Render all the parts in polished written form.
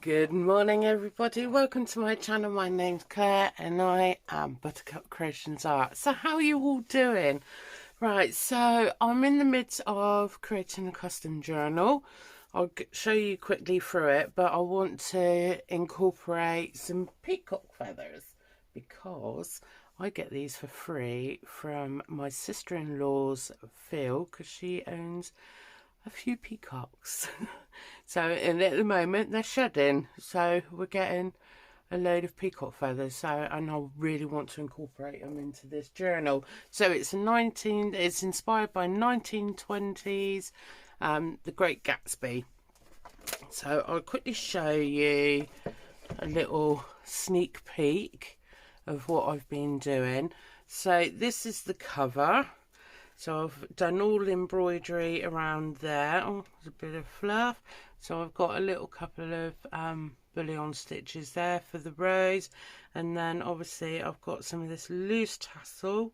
Good morning everybody, welcome to my channel. My name's Claire and I am Buttercup Creations Art. So how are you all doing? Right, so I'm in the midst of creating a custom journal. I'll show you quickly through it, but I want to incorporate some peacock feathers because I get these for free from my sister-in-law's field because she owns a few peacocks. So, and at the moment they're shedding, so we're getting a load of peacock feathers. So, and I really want to incorporate them into this journal. So it's it's inspired by 1920s, The Great Gatsby. So I'll quickly show you a little sneak peek of what I've been doing. So this is the cover. So I've done all embroidery around there. Oh, there's a bit of fluff. So I've got a little couple of bullion stitches there for the rose. And then obviously I've got some of this loose tassel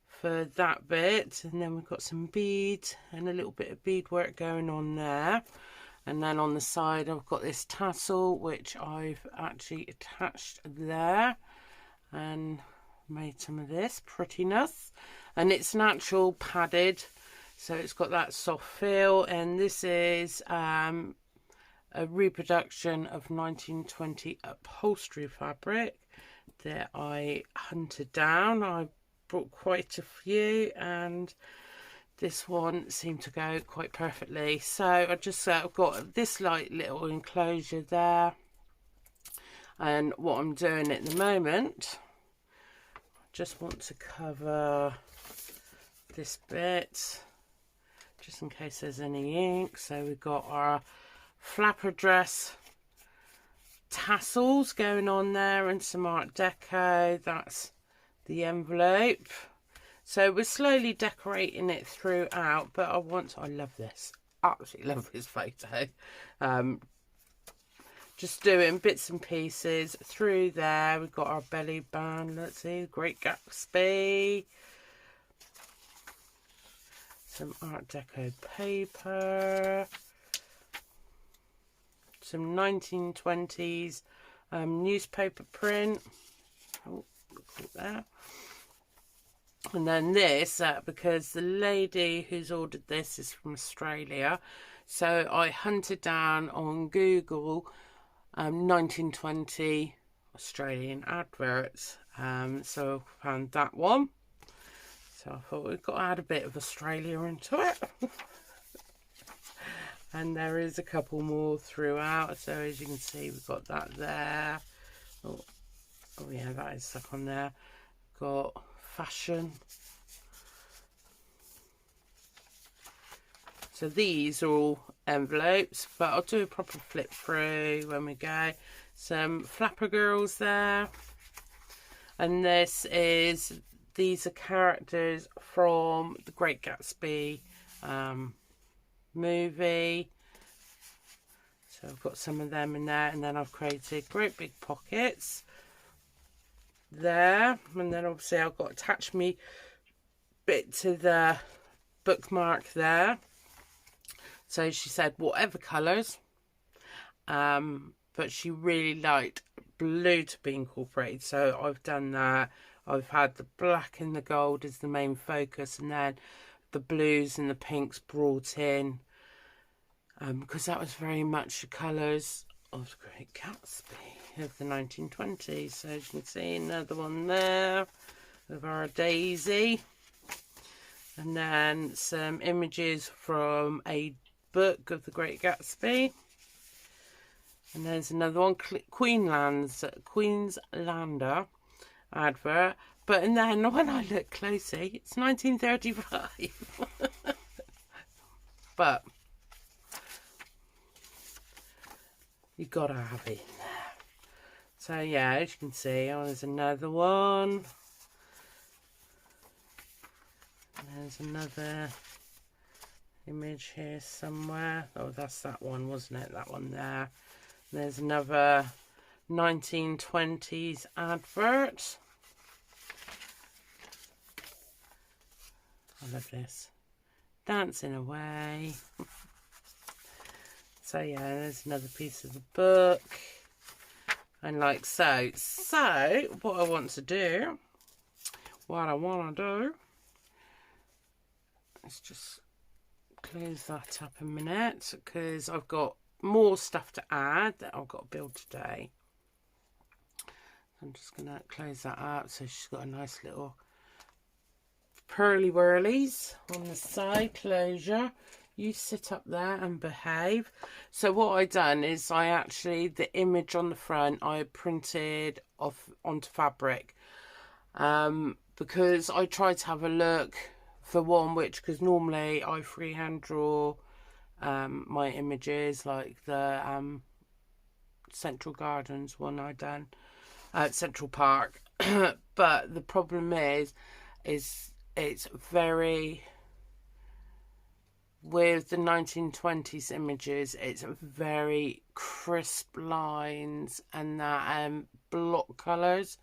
for that bit. And then we've got some beads and a little bit of beadwork going on there. And then on the side I've got this tassel which I've actually attached there. And made some of this prettiness, and it's natural padded, so it's got that soft feel. And this is a reproduction of 1920 upholstery fabric that I hunted down. I brought quite a few and this one seemed to go quite perfectly. So I just I've got this like little enclosure there, and what I'm doing at the moment, just want to cover this bit just in case there's any ink. So we've got our flapper dress tassels going on there and some Art Deco. That's the envelope. So we're slowly decorating it throughout, but I love this, absolutely love this photo. Just doing bits and pieces through there. We've got our belly band, let's see, Great Gatsby. Some Art Deco paper. Some 1920s newspaper print. Oh, look at that. And then this, because the lady who's ordered this is from Australia. So I hunted down on Google 1920 Australian adverts, so I found that one. So I thought we've got to add a bit of Australia into it. And there is a couple more throughout, so as you can see we've got that there. Oh yeah, that is stuck on there. Got fashion. So these are all envelopes, but I'll do a proper flip through when we go. Some flapper girls there. And these are characters from the Great Gatsby movie. So I've got some of them in there, and then I've created great big pockets there. And then obviously I've got attached me bit to the bookmark there. So she said whatever colours, but she really liked blue to be incorporated. So I've done that. I've had the black and the gold as the main focus, and then the blues and the pinks brought in, because that was very much the colours of the Great Gatsby of the 1920s. So as you can see, another one there of our Daisy. And then some images from a book of the Great Gatsby. And there's another one, Queenslander advert. But and then when I look closely, it's 1935. But you gotta have it in there. So yeah, as you can see, there's another one. There's another image here somewhere. Oh, that's that one, wasn't it? That one there. There's another 1920s advert. I love this. Dancing away. So yeah, there's another piece of the book. And like so. So what I want to do is just close that up a minute, because I've got more stuff to add that I've got to build today. I'm just going to close that up so she's got a nice little pearly whirlies on the side. Closure. You sit up there and behave. So what I done is the image on the front I printed off onto fabric, because I tried to have a look for one because normally I freehand draw my images, like the Central Gardens one I done at Central Park. But the problem is it's very, with the 1920s images, it's very crisp lines and that block colours,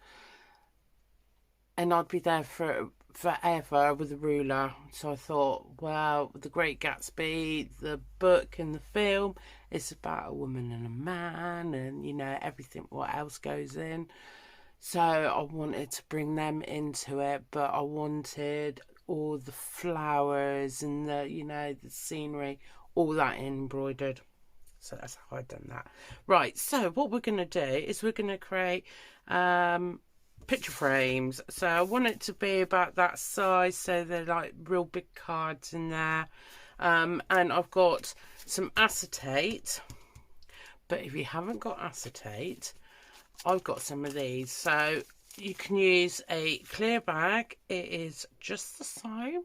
and I'd be there for forever with a ruler. So I thought, well, The Great Gatsby, the book and the film, it's about a woman and a man, and you know, everything what else goes in. So I wanted to bring them into it, but I wanted all the flowers and the, you know, the scenery, all that embroidered. So that's how I've done that. Right, so what we're going to do is we're going to create picture frames. So I want it to be about that size, so they're like real big cards in there. And I've got some acetate, but if you haven't got acetate, I've got some of these. So you can use a clear bag. It is just the same,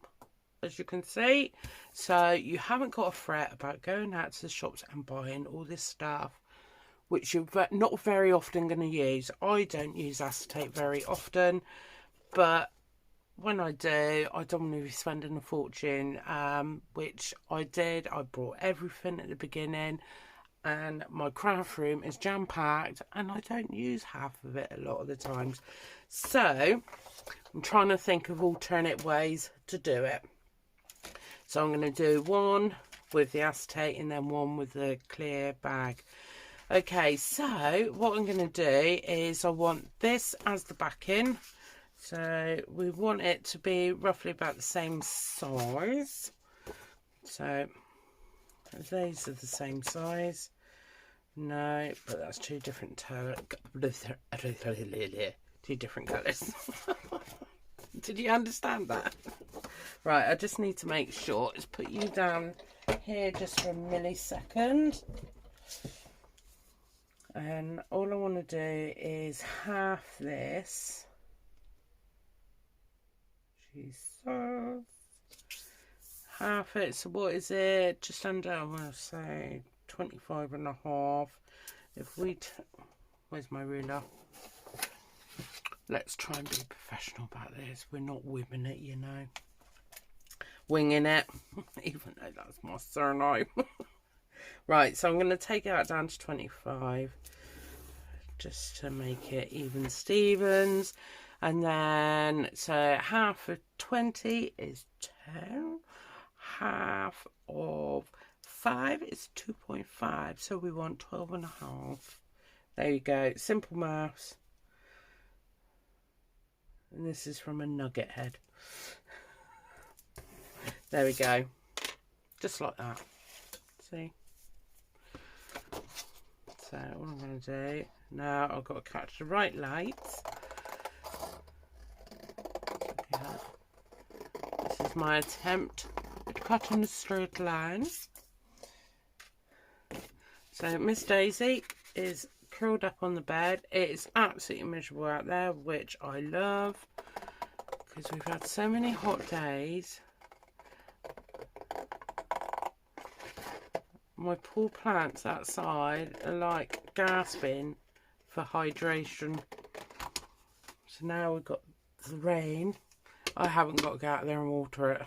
as you can see. So you haven't got to fret about going out to the shops and buying all this stuff, which you're not very often going to use. I don't use acetate very often, but when I do, I don't want to be spending a fortune, which I did. I bought everything at the beginning, and my craft room is jam-packed, and I don't use half of it a lot of the times. So I'm trying to think of alternate ways to do it. So I'm going to do one with the acetate and then one with the clear bag. Okay, so what I'm going to do is I want this as the backing. So we want it to be roughly about the same size. So these are the same size. No, but that's two different two different colours. Did you understand that? Right, I just need to make sure. Let's put you down here just for a millisecond. And all I want to do is half this. Jesus. Half it, so what is it? Just under, I want to say 25.5. If we, where's my ruler? Let's try and be professional about this. We're not whipping it, you know. Winging it, even though that's my surname. Right, so I'm going to take that down to 25. Just to make it even Stevens. And then, so half of 20 is 10. Half of 5 is 2.5. So we want 12.5. There you go. Simple maths. And this is from a nugget head. There we go. Just like that. See? So what I'm going to do now, I've got to catch the right lights. Okay. This is my attempt at cutting a straight line. So Miss Daisy is curled up on the bed. It is absolutely miserable out there, which I love, because we've had so many hot days. My poor plants outside are like gasping for hydration. So now we've got the rain. I haven't got to go out there and water it.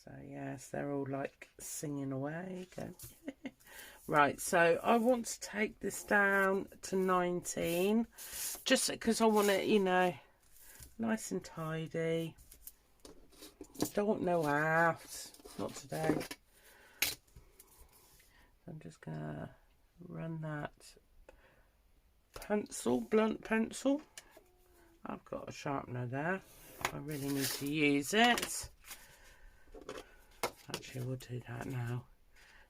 So yes, they're all like singing away. Right, so I want to take this down to 19, just because I want it, you know, nice and tidy. Don't know aft. not today. I'm just gonna run that pencil, blunt pencil. I've got a sharpener there. I really need to use it. Actually, we'll do that now.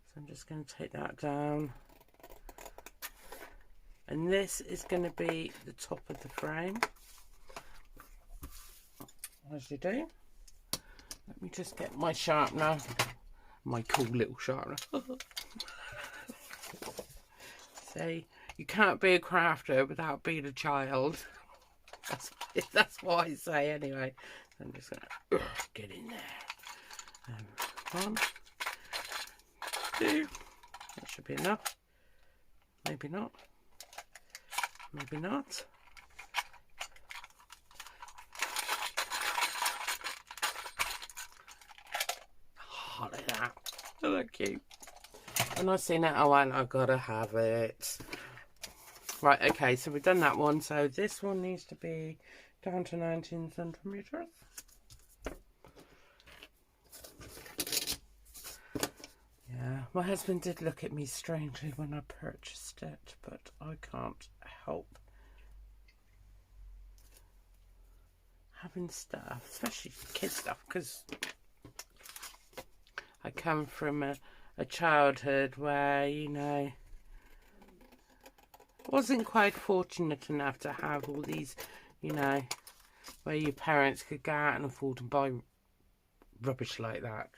So I'm just going to take that down. And this is going to be the top of the frame. As you do. Let me just get my sharpener. My cool little sharpener. See, you can't be a crafter without being a child. That's what I say anyway. I'm just going to get in there. 1, 2. That should be enough. Maybe not. Maybe not. Oh, look at that. Isn't that cute? And I've seen it. Oh, and I've got to have it. Right, okay, so we've done that one. So this one needs to be down to 19 centimetres. Yeah, my husband did look at me strangely when I purchased it, but I can't help having stuff, especially kid stuff, because I come from a childhood where, you know, wasn't quite fortunate enough to have all these, you know, where your parents could go out and afford to buy rubbish like that.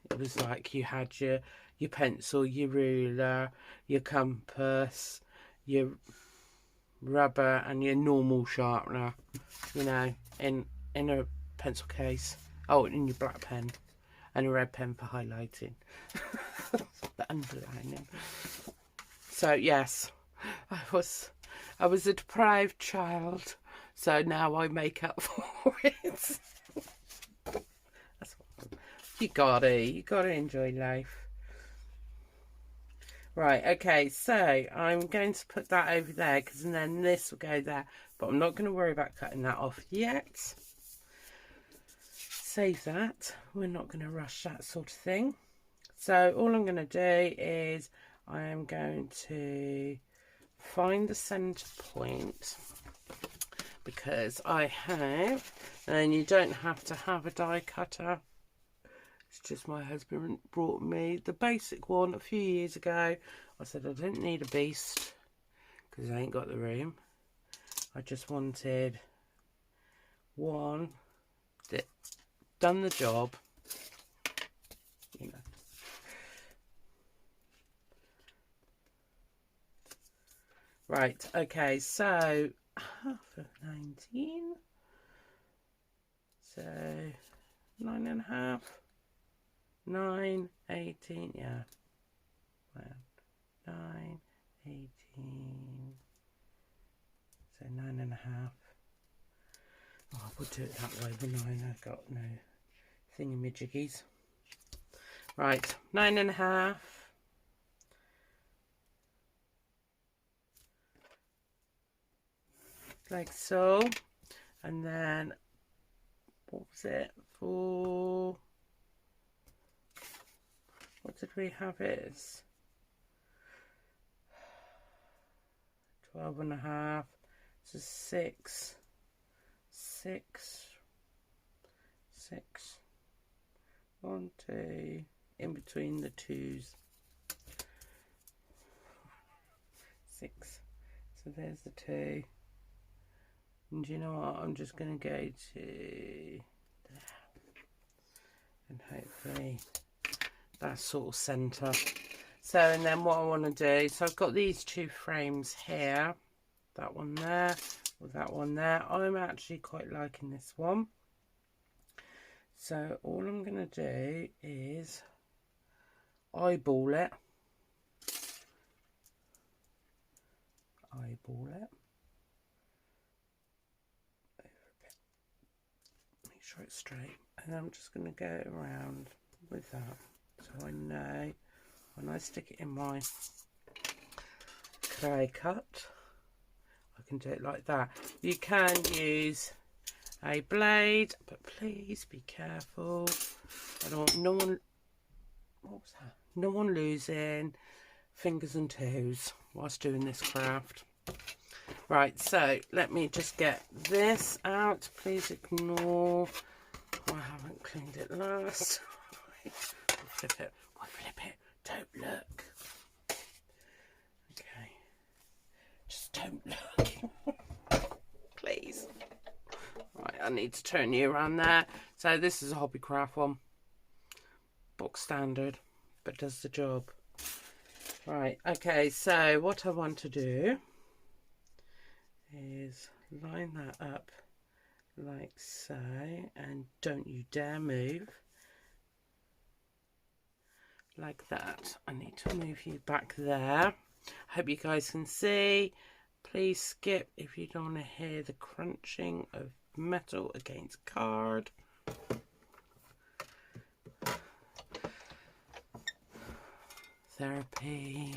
It was like you had your pencil, your ruler, your compass, your rubber and your normal sharpener, you know, in a pencil case. Oh, and your black pen and a red pen for highlighting. The underlining. So yes, I was a deprived child, so now I make up for it. That's what you gotta enjoy life. Right, okay, so I'm going to put that over there because then this will go there, but I'm not going to worry about cutting that off yet. Save that. We're not going to rush that sort of thing. So all I'm going to do is I am going to find the centre point, because I have, and you don't have to have a die cutter. It's just my husband brought me the basic one a few years ago. I said I didn't need a beast because I ain't got the room. I just wanted one that done the job, you know. Right, okay, so half of 19, so 9.5, 9, 18, yeah, well, 9, 18, so 9.5. Oh, we'll do it that way, but I've got no thingamajiggies. Right, 9.5. Like so, and then what was it for? What did we have it as? 12.5. So 6. 1, 2, in between the 2's. 6. So there's the 2. And do you know what? I'm just going to go to there. And hopefully that's sort of centre. So, and then what I want to do, so I've got these 2 frames here. That one there, or that one there. I'm actually quite liking this one. So all I'm going to do is eyeball it. Eyeball it. Make sure it's straight. And I'm just going to go around with that. So I know when I stick it in my clay cut, I can do it like that. You can use a blade, but please be careful. I don't want no one losing fingers and toes whilst doing this craft. Right, so let me just get this out. Please ignore I haven't cleaned it last. Right. We'll flip it. We'll flip it. Don't look. Okay. Just don't look. Please. Right, I need to turn you around there. So this is a Hobbycraft one. Box standard, but does the job. Right, okay, so what I want to do is line that up like so, and don't you dare move. Like that. I need to move you back there. Hope you guys can see. Please skip if you don't want to hear the crunching of metal against card. Therapy.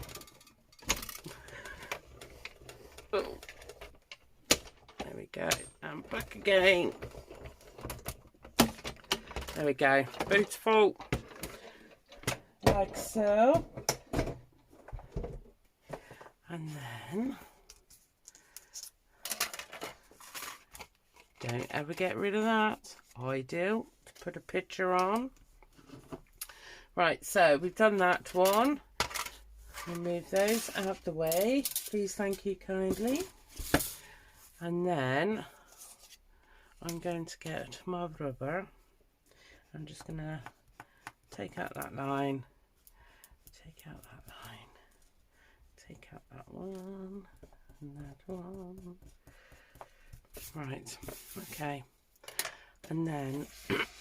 Oh. There we go. And back again. There we go. Beautiful. Like so. And then don't ever get rid of that. I do. To put a picture on. Right, so we've done that one. Remove those out of the way. Please, thank you kindly. And then I'm going to get my rubber. I'm just going to take out that line. Take out that line. Take out that one. And that one. Right, okay. And then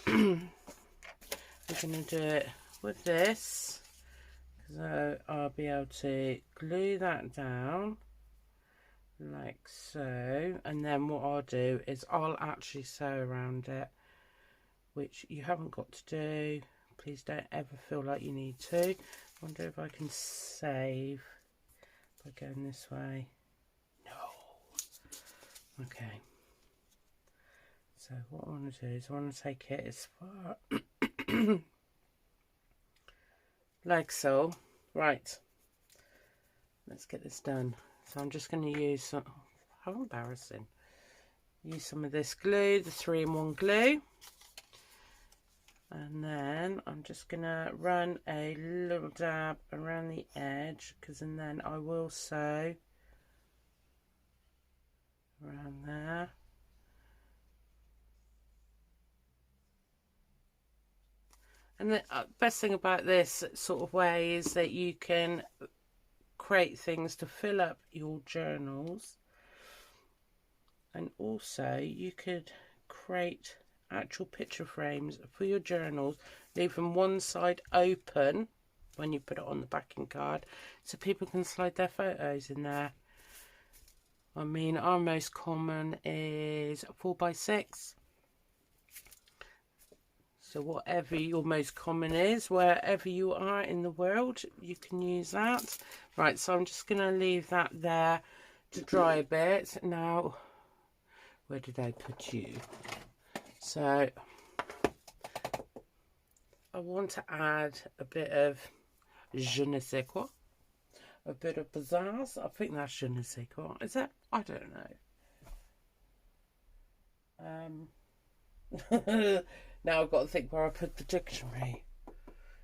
we're going to do it with this. So I'll be able to glue that down like so, and then what I'll do is I'll actually sew around it, which you haven't got to do. Please don't ever feel like you need to. I wonder if I can save by going this way. No. Okay. So what I want to do is I want to take it as far like so. Right, let's get this done. So I'm just going to use some, how embarrassing, use some of this glue, the 3-in-1 glue, and then I'm just going to run a little dab around the edge, because and then I will sew around there. And the best thing about this sort of way is that you can create things to fill up your journals, and also you could create actual picture frames for your journals, leaving one side open when you put it on the backing card so people can slide their photos in there. I mean, our most common is 4x6. So whatever your most common is, wherever you are in the world, you can use that. Right, so I'm just going to leave that there to dry a bit. Now, where did I put you? So, I want to add a bit of je ne sais quoi. A bit of pizzazz. I think that's je ne sais quoi. Is that? I don't know. Now I've got to think where I put the dictionary.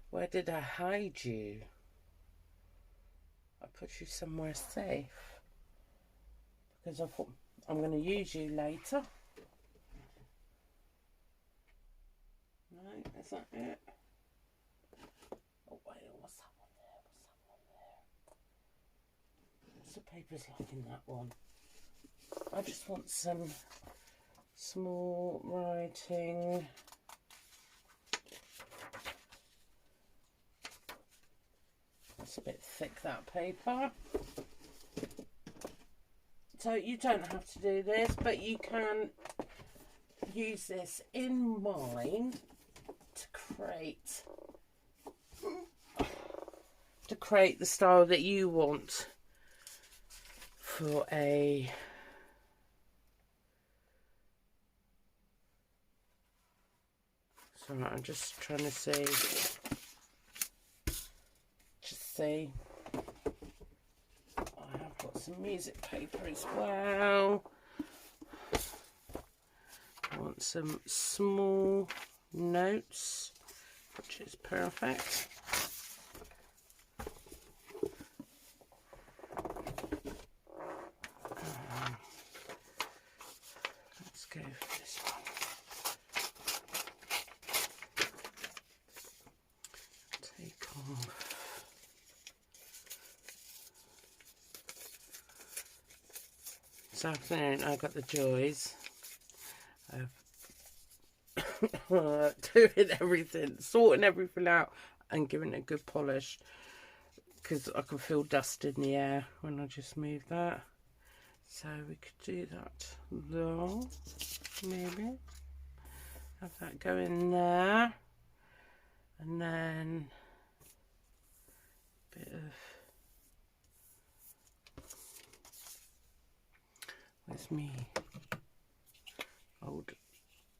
Where did I hide you? I put you somewhere safe. Because I thought I'm going to use you later. No, is that it? Oh wait, what's that one there? What's the papers like in that one? I just want some small writing. It's a bit thick, that paper. So you don't have to do this, but you can use this in mind to create the style that you want for a So I'm just trying to see. Just see. I have got some music paper as well. I want some small notes, which is perfect. Let's go for this one. Take off. This afternoon I got the joys of doing everything, sorting everything out and giving it a good polish, because I can feel dust in the air when I just move that. So we could do that though, maybe. Have that go in there. And then a bit of, where's me old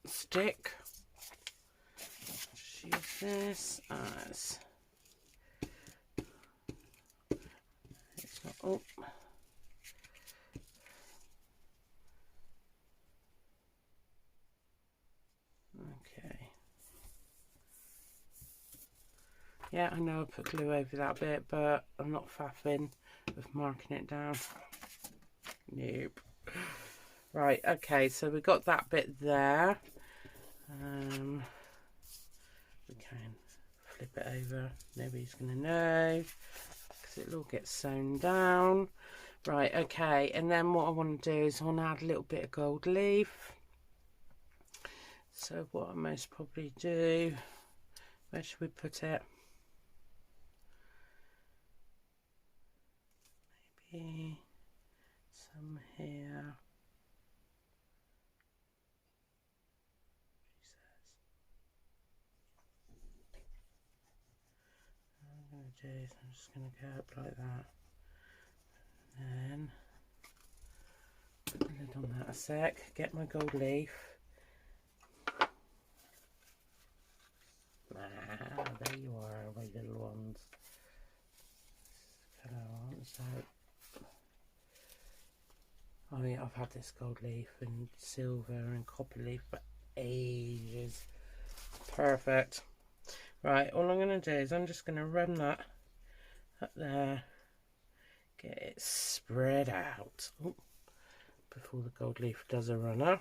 stick? Just use this as, it's not, oh. Okay. Yeah, I know I put glue over that bit, but I'm not faffing with marking it down. Nope. Right, okay, so we got that bit there. We can flip it over. Nobody's going to know because it'll all get sewn down. Right, okay, and then what I want to do is I want to add a little bit of gold leaf. So what I most probably do, where should we put it? Maybe some here. I'm just going to go up like that, and then put the lid on that a sec, get my gold leaf. There you are, my little ones. So, I mean, I've had this gold leaf and silver and copper leaf for ages. Perfect. Right, all I'm going to do is I'm just going to run that up there, get it spread out. Ooh, before the gold leaf does a runner.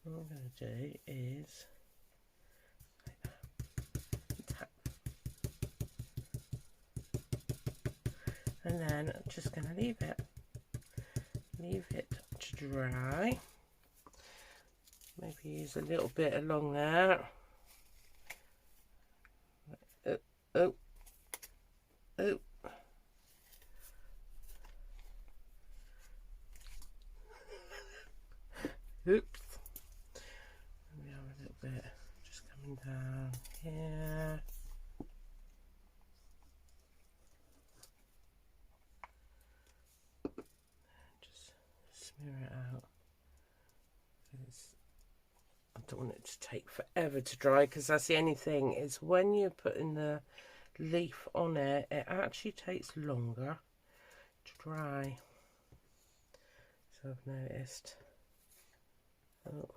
What I'm going to do is tap, and then I'm just going to leave it to dry. Maybe use a little bit along there. Oh. Oops. We have a little bit just coming down here. Just smear it out. I don't want it to take forever to dry, because that's the only thing, is when you're putting the leaf on it, it actually takes longer to dry. So I've noticed. Oh,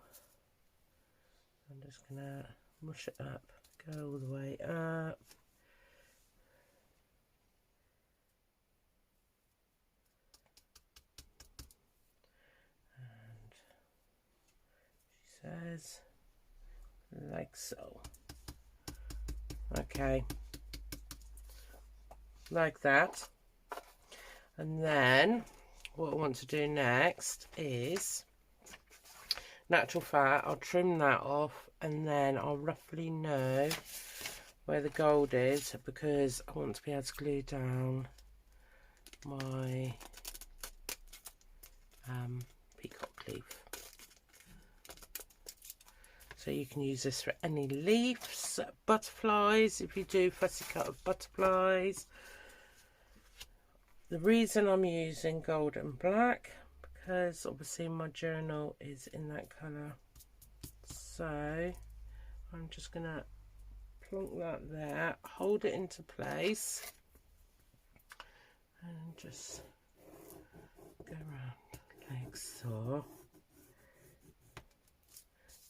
I'm just gonna mush it up, go all the way up. And she says, like so. Okay. Like that. And then what I want to do next is natural fat. I'll trim that off, and then I'll roughly know where the gold is, because I want to be able to glue down my peacock leaf. So you can use this for any leaves, butterflies, if you do fussy cut of butterflies. The reason I'm using gold and black, because obviously my journal is in that colour. So I'm just going to plonk that there, hold it into place, and just go around like so.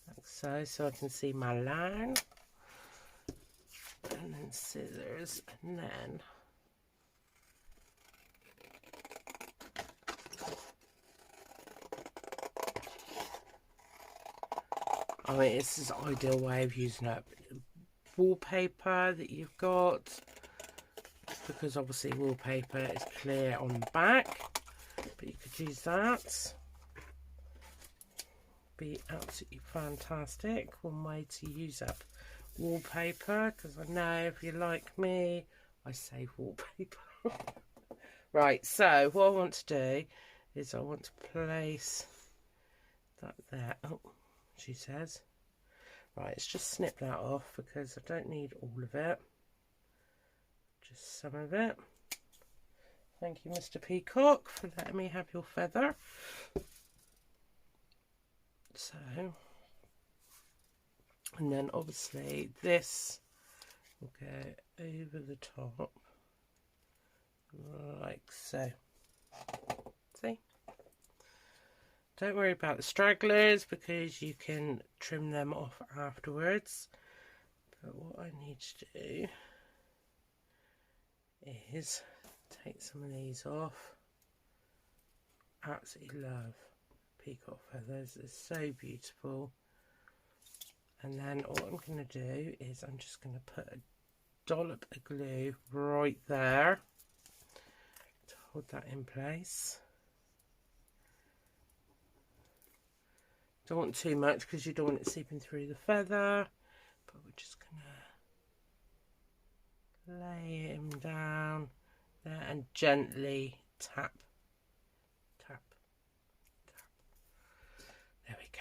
Like so, so I can see my line. And then scissors, and then I mean, this is an ideal way of using up wallpaper that you've got, because obviously wallpaper is clear on the back, but you could use that. Be absolutely fantastic. One way to use up wallpaper, because I know if you're like me, I save wallpaper. Right, so what I want to do is I want to place that there. Oh, she says. Right, let's just snip that off because I don't need all of it, just some of it. Thank you, Mr. Peacock, for letting me have your feather. So, and then obviously this will go over the top like so. See? Don't worry about the stragglers because you can trim them off afterwards. But what I need to do is take some of these off. Absolutely love peacock feathers, it's so beautiful. And then all I'm going to do is I'm just going to put a dollop of glue right there to hold that in place. Don't want too much because you don't want it seeping through the feather, but we're just going to lay him down there and gently tap, tap, tap. There we go.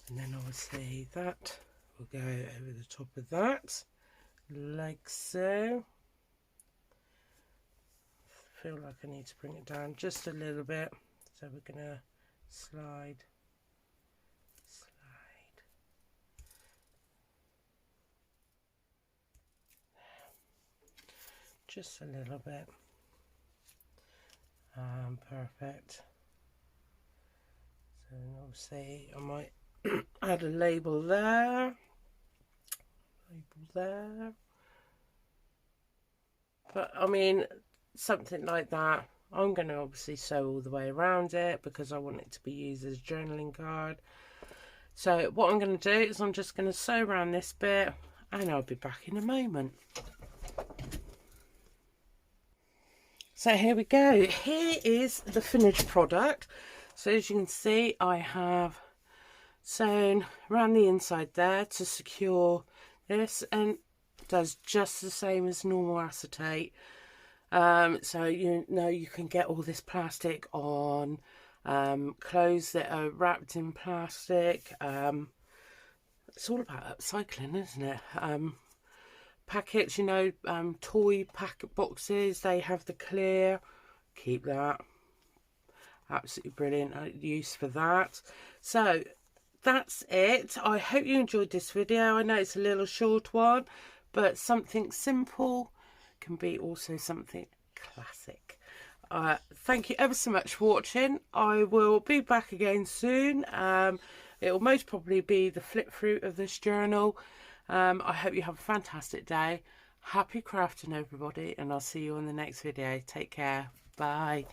And then obviously that will go over the top of that, like so. I feel like I need to bring it down just a little bit, so we're going to slide, slide. Just a little bit. Perfect. So obviously I might add a label there, label there. But I mean, something like that, I'm going to obviously sew all the way around it because I want it to be used as a journaling card. So what I'm going to do is I'm just going to sew around this bit and I'll be back in a moment. So here we go. Here is the finished product. So as you can see, I have sewn around the inside there to secure this, and it does just the same as normal acetate. So you know you can get all this plastic on clothes that are wrapped in plastic. It's all about upcycling, isn't it? Packets, you know, toy packet boxes, they have the clear. Keep that. Absolutely brilliant use for that. So that's it. I hope you enjoyed this video. I know it's a little short one, but something simple can be also something classic. Thank you ever so much for watching. I will be back again soon. It will most probably be the flip through of this journal. I hope you have a fantastic day. Happy crafting, everybody, and I'll see you on the next video. Take care. Bye.